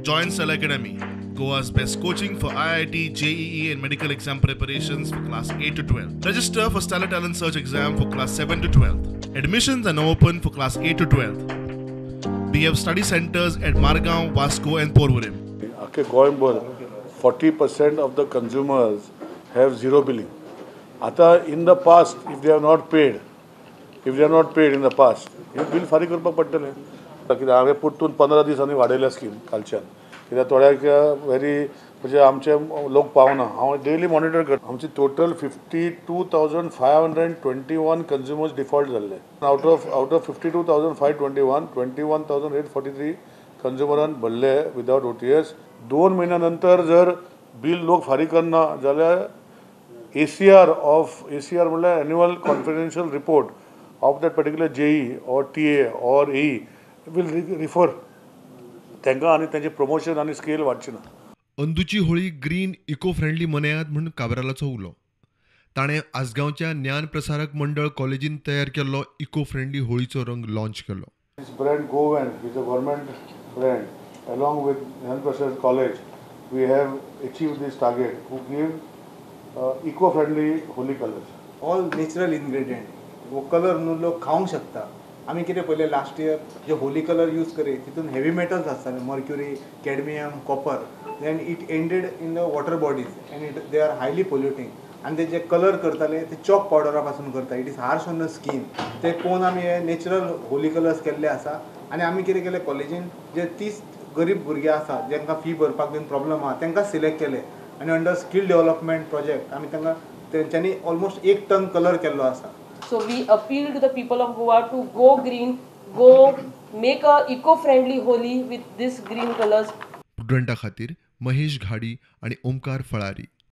Join Cell Academy, Goa's best coaching for IIT, JEE and medical exam preparations for class 8 to 12. Register for Stellar Talent Search exam for class 7 to 12. Admissions are now open for class 8 to 12. We have study centers at Margao, Vasco and Porvorim. Okay, Goimbor, 40% of the consumers have zero billing. Ata in the past, if they are not paid in the past, हे bill फारीक करपाक पडटलें. कित्याक हांवें परतून 15 दिसांनी वाडयल्या scheme कालच्यान. कित्याक थोड्याक very म्हणजे आमचे लोक पावना. हांव डेली मॉनिटर करता. आमची टोटल 52,521 कन्झ्युमर्स डिफॉल्ट जाल्ले. आउट ऑफ 52,521, 21,843 कन्झ्युमरान भरले विदाउट OTS. 2 महिन्या नंतर जर बिल लोक फारीक करना जाल्यार ACR म्हणल्यार annual confidential report of that particular JE or TA or AE will refer तांकां आनी तांचे प्रमोशन आनी स्केल वाडची ना. अंदूची होळी ग्रीन इको फ्रेंडली मनयात म्हणून काबरालाचो उलो. ताणें आसगांवच्या ज्ञान प्रसारक मंडळ कॉलेजीन तयार केल्लो इको फ्रेंडली होळीचो रंग लॉन्च केलो. This brand Govan is a government brand. Along with Jnana Prasad College, we have achieved this target to give eco friendly holy colors. All natural ingredient. वो कलर न्हू लोक खावंक शकता. आमी कितें पळयलें लास्ट इयर जे होली कलर यूज करे तितून हेवी मेटल्स आसताले, mercury, cadmium, copper. Then it ended in the water bodies and they are highly polluting. आनी ते जे कलर करताले ते चॉक पावडरा पासून करता. It is harsh on the skin. ते पळोवन आमी हे नॅचरल होली कलर्स केल्ले आसा. आनी आमी कितें केलें कॉलेजीन जे 30 गरीब भुरगे आसा जेंकां फी भरपाक बीन प्रॉब्लम आहा तांकां सिलेक्ट केले आनी अंडर स्कील डेव्हलपमेंट प्रोजेक्ट आमी तांकां तेंच्यांनी ऑलमोस्ट 1 टन कलर केल्लो आसा. So we appeal to the people of Goa to go green, go make a eco-friendly Holi with these green colors. स्टुडंटा खातीर महेश घाडी आणि ओमकार फळारी.